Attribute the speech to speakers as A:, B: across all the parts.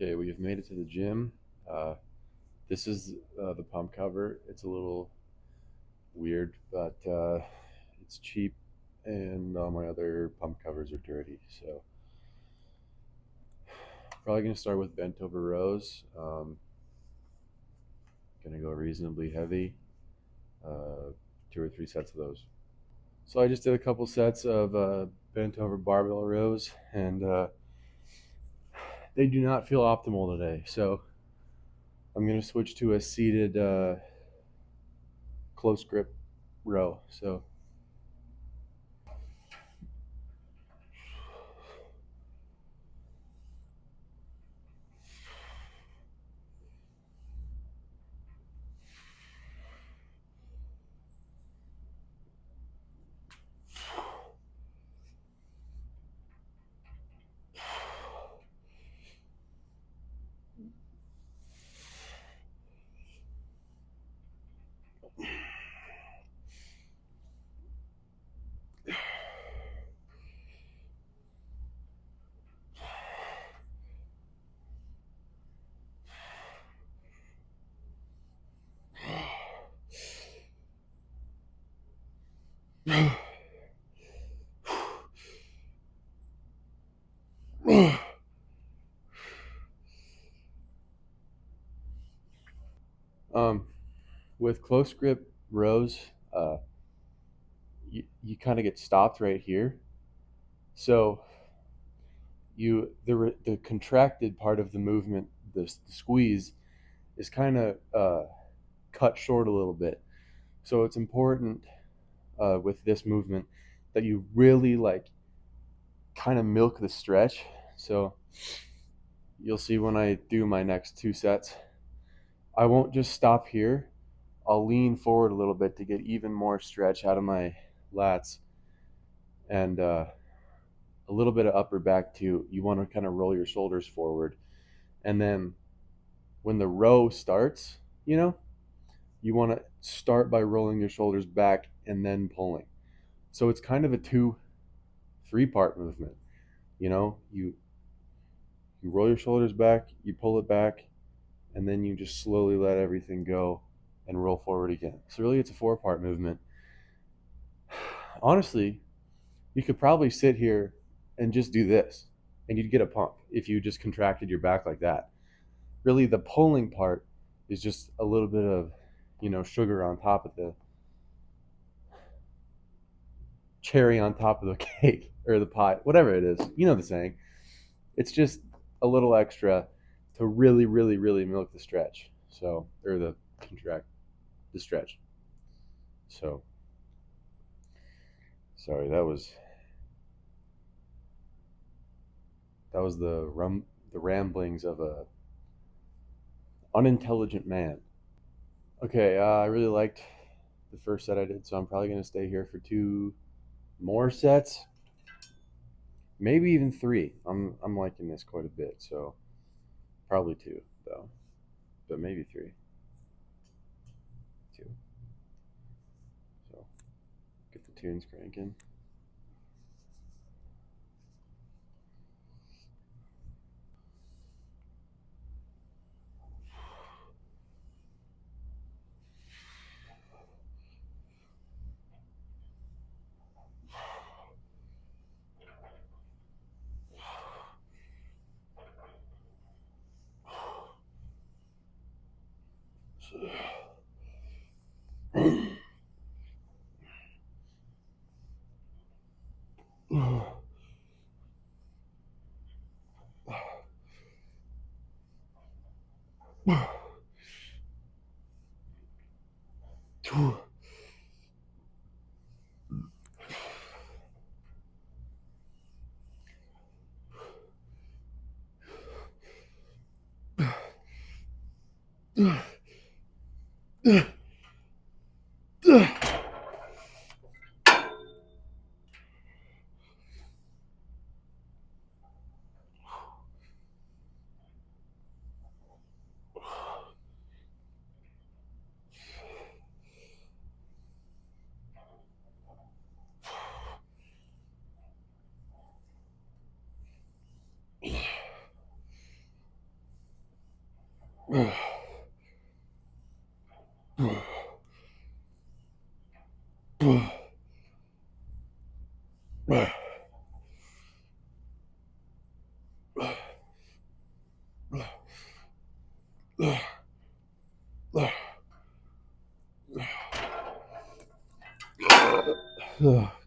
A: Okay, we have made it to the gym. Uh, this is the pump cover. It's a little weird, but it's cheap, and all my other pump covers are dirty. So probably gonna start with bent over rows. Gonna go reasonably heavy. 2 or 3 sets of those. So I just did a couple sets of bent over barbell rows, and they do not feel optimal today. So I'm gonna switch to a seated close grip row. So um, with close grip rows, you kind of get stopped right here. So the contracted part of the movement, the squeeze, is kind of cut short a little bit. So it's important with this movement that you really like kind of milk the stretch. So you'll see when I do my next 2 sets, I won't just stop here. I'll lean forward a little bit to get even more stretch out of my lats, and a little bit of upper back too. You want to kind of roll your shoulders forward, and then when the row starts, you want to start by rolling your shoulders back and then pulling. So it's kind of a 2-3 part movement. You roll your shoulders back, you pull it back, and then you just slowly let everything go and roll forward again. So really it's a 4-part movement. Honestly, you could probably sit here and just do this and you'd get a pump if you just contracted your back like that. Really the pulling part is just a little bit of, sugar on top of the cherry on top of the cake or the pie, whatever it is. You know the saying. It's just a little extra to really, really, really milk the stretch. So, or the stretch. So, sorry, that was the ramblings of a unintelligent man. Okay, I really liked the first set I did, so I'm probably gonna stay here for 2 more sets, maybe even 3. I'm liking this quite a bit, so probably 2 though, but maybe 3. 2. So get the tunes cranking.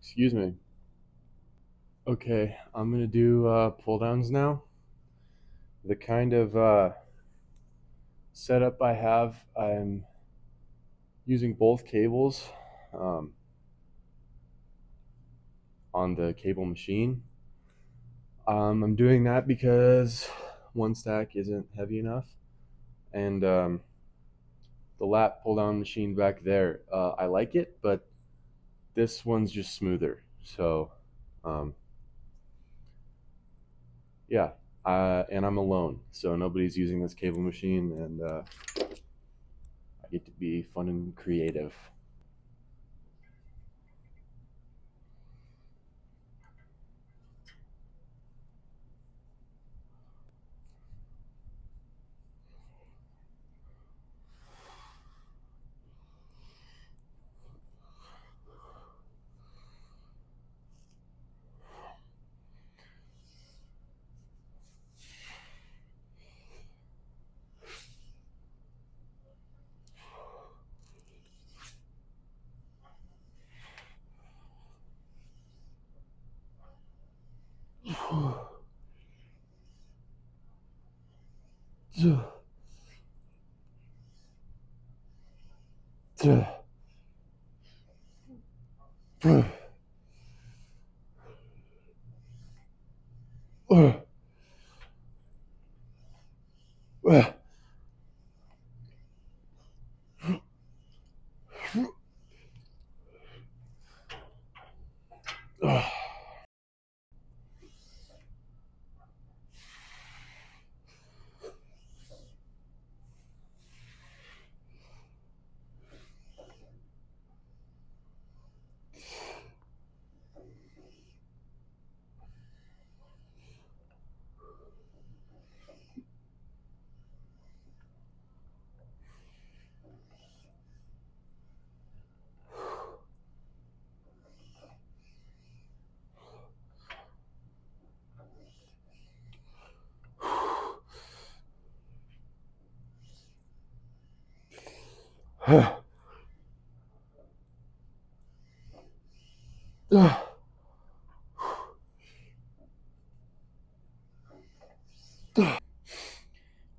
A: Excuse me. Okay, I'm gonna do pull downs now. The kind of setup I have, I'm using both cables um, on the cable machine. I'm doing that because one stack isn't heavy enough, and the lap pull down machine back there, I like it, but this one's just smoother. So, um, yeah, and I'm alone, so nobody's using this cable machine, and I get to be fun and creative.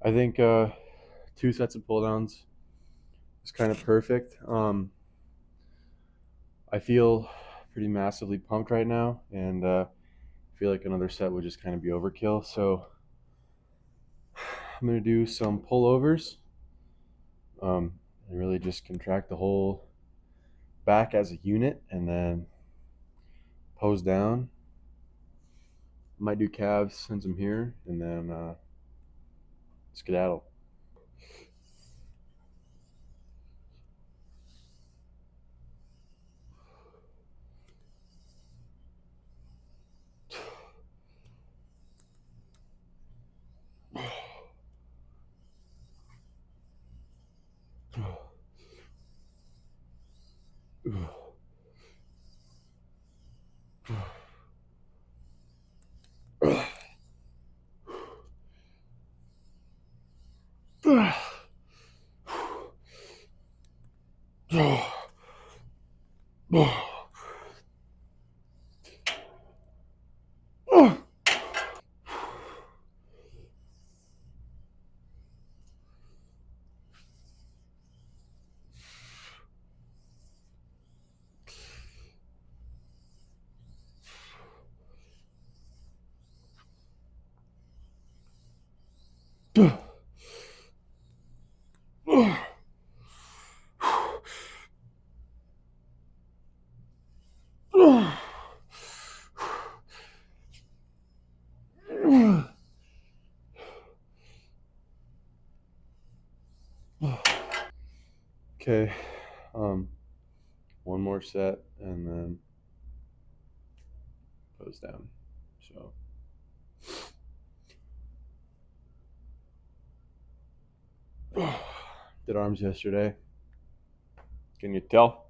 A: I think 2 sets of pull downs is kind of perfect. I feel pretty massively pumped right now, and I feel like another set would just kind of be overkill. So I'm gonna do some pullovers, and really just contract the whole back as a unit, and then pose down. Might do calves, send them here, and then skedaddle. Okay, um, one more set and then pose down. So. Did arms yesterday. Can you tell?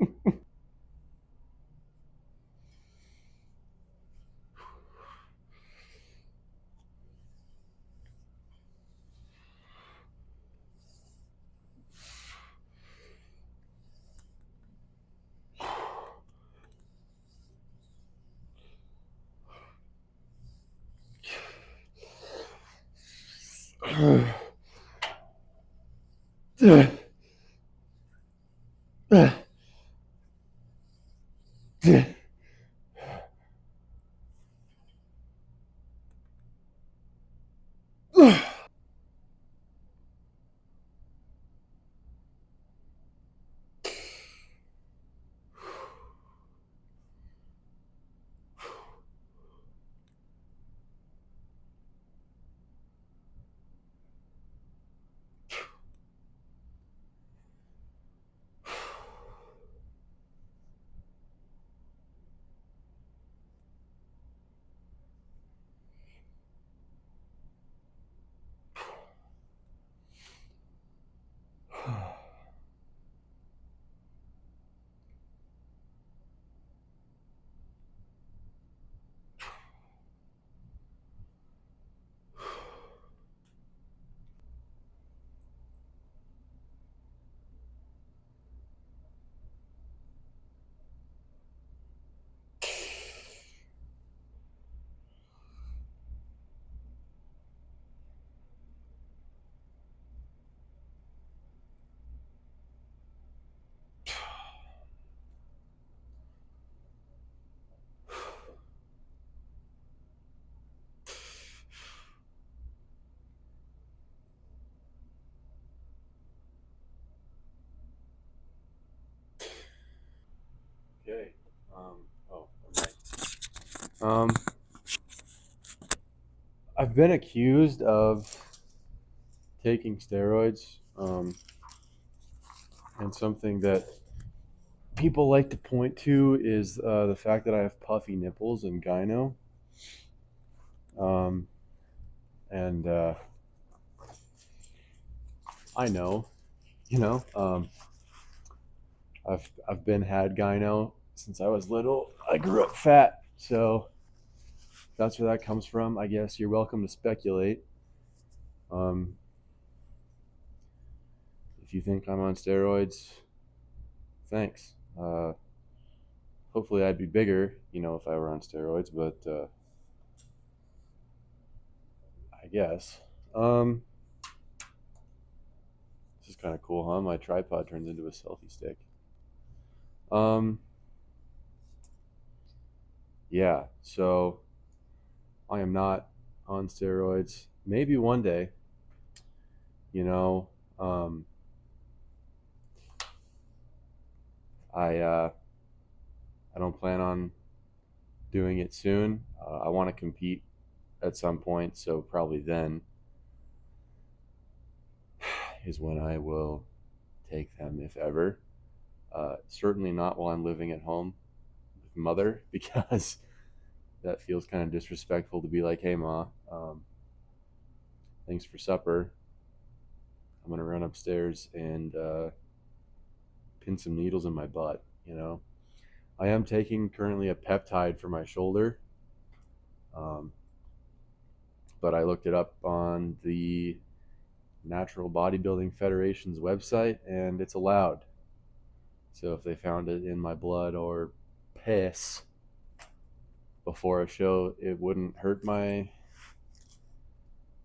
A: Okay. Oh, okay. I've been accused of taking steroids, and something that people like to point to is the fact that I have puffy nipples and gyno. And I know, you know, I've been had gyno since I was little. I grew up fat, so that's where that comes from. I guess you're welcome to speculate. If you think I'm on steroids, thanks. Hopefully I'd be bigger, if I were on steroids, but I guess. This is kind of cool, huh? My tripod turns into a selfie stick. Yeah, so I am not on steroids. Maybe one day, I don't plan on doing it soon. I want to compete at some point, so probably then is when I will take them, if ever. Certainly not while I'm living at home with mother, because that feels kind of disrespectful to be like, hey, Ma, thanks for supper. I'm going to run upstairs and pin some needles in my butt, I am taking currently a peptide for my shoulder. But I looked it up on the Natural Bodybuilding Federation's website, and it's allowed. So if they found it in my blood or piss before a show, it wouldn't hurt my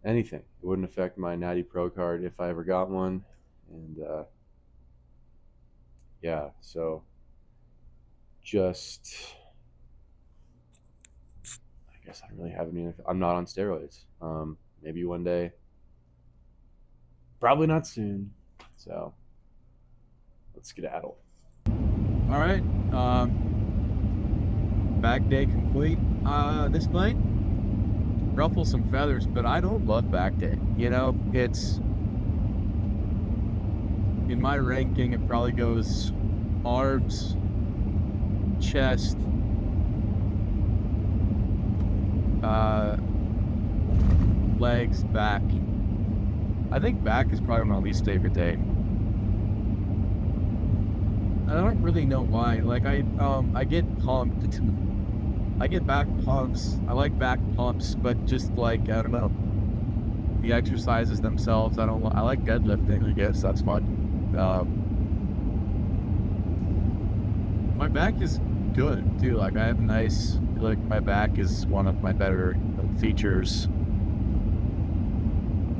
A: anything. It wouldn't affect my Natty Pro card if I ever got one. And yeah, so just, I guess I don't really have any. I'm not on steroids. Maybe one day. Probably not soon. So let's skedaddle.
B: All right, back day complete. This might ruffle some feathers, but I don't love back day. It's in my ranking. It probably goes arms, chest, legs, back, I think back is probably my least favorite day. I don't really know why. Like I get pumped. I get back pumps. I like back pumps, but just like I don't know. The exercises themselves, I like deadlifting, I guess that's fun. My back is good too. Like I have like my back is one of my better features.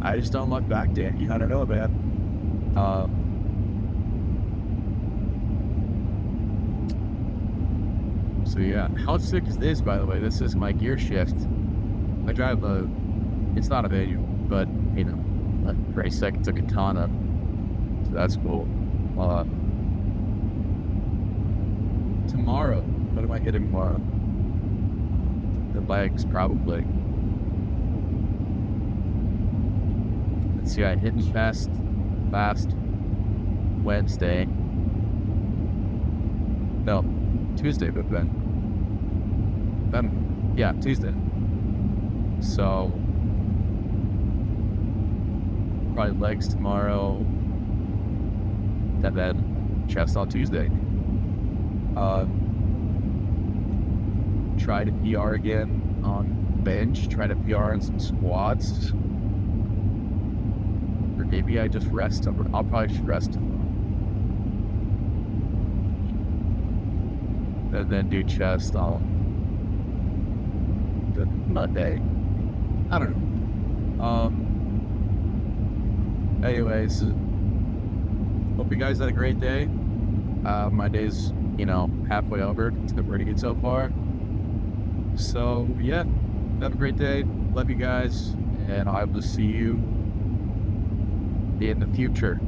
B: I just don't like back day. I don't know, man. So yeah, how sick is this, by the way? This is my gear shift. I drive it's not a manual, but you know, a very sick. It's a katana, so that's cool. Tomorrow, what am I hitting tomorrow? The legs, probably. Let's see, I hit fast Wednesday. No, Tuesday, but then, yeah, Tuesday. So, probably legs tomorrow, and then chest on Tuesday. Try to PR again on bench, try to PR on some squats. Or maybe I just rest. I'll probably just rest tomorrow. And then do chest on the Monday. I don't know. Anyways, hope you guys had a great day. My day's, halfway over. It's been pretty good so far. So, yeah, have a great day. Love you guys. And I will see you in the future.